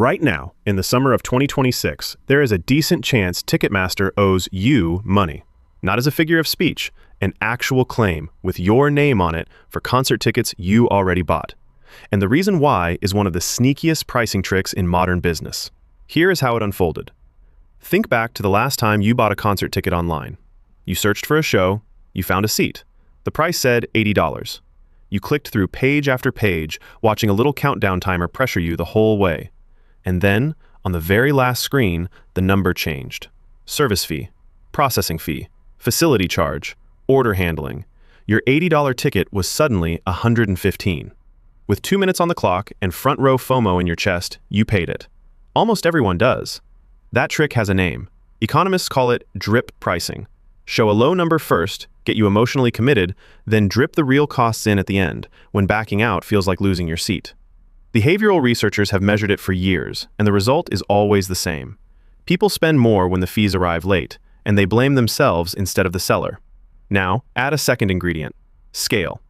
Right now, in the summer of 2026, there is a decent chance Ticketmaster owes you money. Not as a figure of speech, an actual claim with your name on it for concert tickets you already bought. And the reason why is one of the sneakiest pricing tricks in modern business. Here is how it unfolded. Think back to the last time you bought a concert ticket online. You searched for a show, you found a seat. The price said $80. You clicked through page after page, watching a little countdown timer pressure you the whole way. And then, on the very last screen, the number changed. Service fee, processing fee, facility charge, order handling. Your $80 ticket was suddenly $115. With 2 minutes on the clock and front row FOMO in your chest, you paid it. Almost everyone does. That trick has a name. Economists call it drip pricing. Show a low number first, get you emotionally committed, then drip the real costs in at the end, when backing out feels like losing your seat. Behavioral researchers have measured it for years, and the result is always the same. People spend more when the fees arrive late, and they blame themselves instead of the seller. Now, add a second ingredient: scale.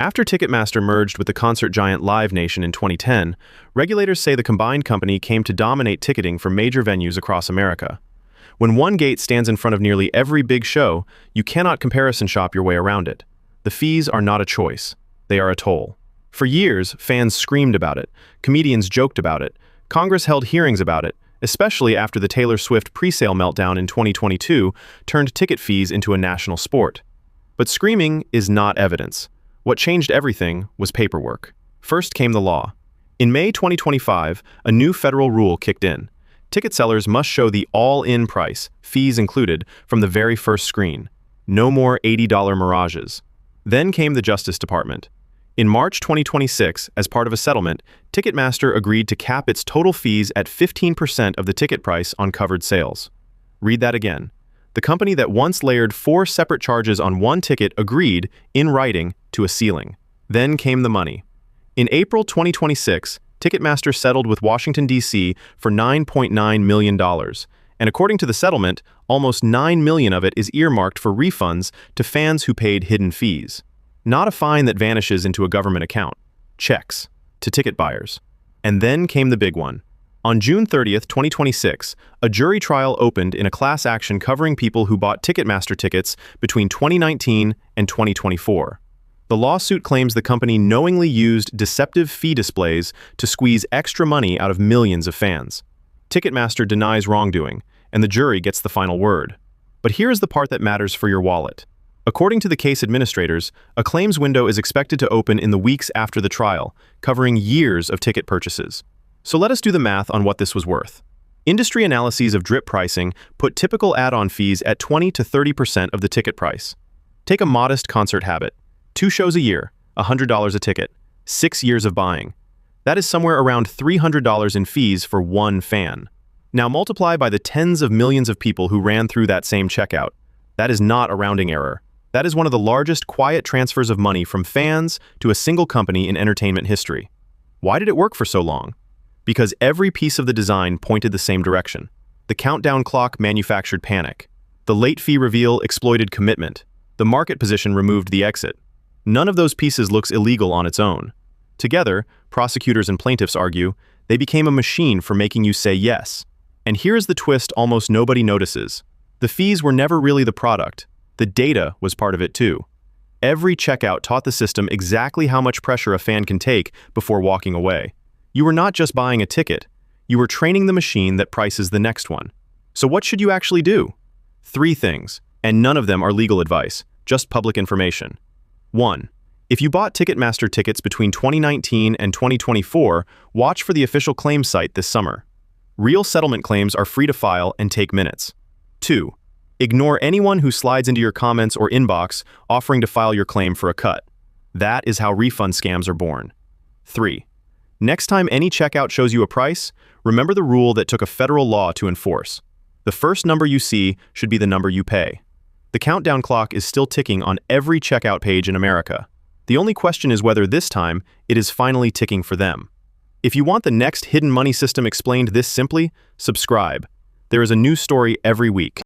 After Ticketmaster merged with the concert giant Live Nation in 2010, regulators say the combined company came to dominate ticketing for major venues across America. When one gate stands in front of nearly every big show, you cannot comparison shop your way around it. The fees are not a choice. They are a toll. For years, fans screamed about it, comedians joked about it, Congress held hearings about it, especially after the Taylor Swift presale meltdown in 2022 turned ticket fees into a national sport. But screaming is not evidence. What changed everything was paperwork. First came the law. In May 2025, a new federal rule kicked in. Ticket sellers must show the all-in price, fees included, from the very first screen. No more $80 mirages. Then came the Justice Department. In March 2026, as part of a settlement, Ticketmaster agreed to cap its total fees at 15% of the ticket price on covered sales. Read that again. The company that once layered 4 separate charges on one ticket agreed, in writing, to a ceiling. Then came the money. In April 2026, Ticketmaster settled with Washington, D.C. for $9.9 million, and according to the settlement, almost $9 million of it is earmarked for refunds to fans who paid hidden fees. Not a fine that vanishes into a government account. Checks to ticket buyers. And then came the big one. On June 30th, 2026, a jury trial opened in a class action covering people who bought Ticketmaster tickets between 2019 and 2024. The lawsuit claims the company knowingly used deceptive fee displays to squeeze extra money out of millions of fans. Ticketmaster denies wrongdoing, and the jury gets the final word. But here's the part that matters for your wallet. According to the case administrators, a claims window is expected to open in the weeks after the trial, covering years of ticket purchases. So let us do the math on what this was worth. Industry analyses of drip pricing put typical add-on fees at 20 to 30% of the ticket price. Take a modest concert habit. 2 shows a year, $100 a ticket, 6 years of buying. That is somewhere around $300 in fees for one fan. Now multiply by the tens of millions of people who ran through that same checkout. That is not a rounding error. That is one of the largest quiet transfers of money from fans to a single company in entertainment history. Why did it work for so long? Because every piece of the design pointed the same direction. The countdown clock manufactured panic. The late fee reveal exploited commitment. The market position removed the exit. None of those pieces looks illegal on its own. Together, prosecutors and plaintiffs argue, they became a machine for making you say yes. And here's the twist almost nobody notices. The fees were never really the product. The data was part of it too. Every checkout taught the system exactly how much pressure a fan can take before walking away. You were not just buying a ticket, you were training the machine that prices the next one. So what should you actually do? 3 things, and none of them are legal advice, just public information. 1. If you bought Ticketmaster tickets between 2019 and 2024, watch for the official claims site this summer. Real settlement claims are free to file and take minutes. 2. Ignore anyone who slides into your comments or inbox offering to file your claim for a cut. That is how refund scams are born. 3. Next time any checkout shows you a price, remember the rule that took a federal law to enforce. The first number you see should be the number you pay. The countdown clock is still ticking on every checkout page in America. The only question is whether this time it is finally ticking for them. If you want the next hidden money system explained this simply, subscribe. There is a new story every week.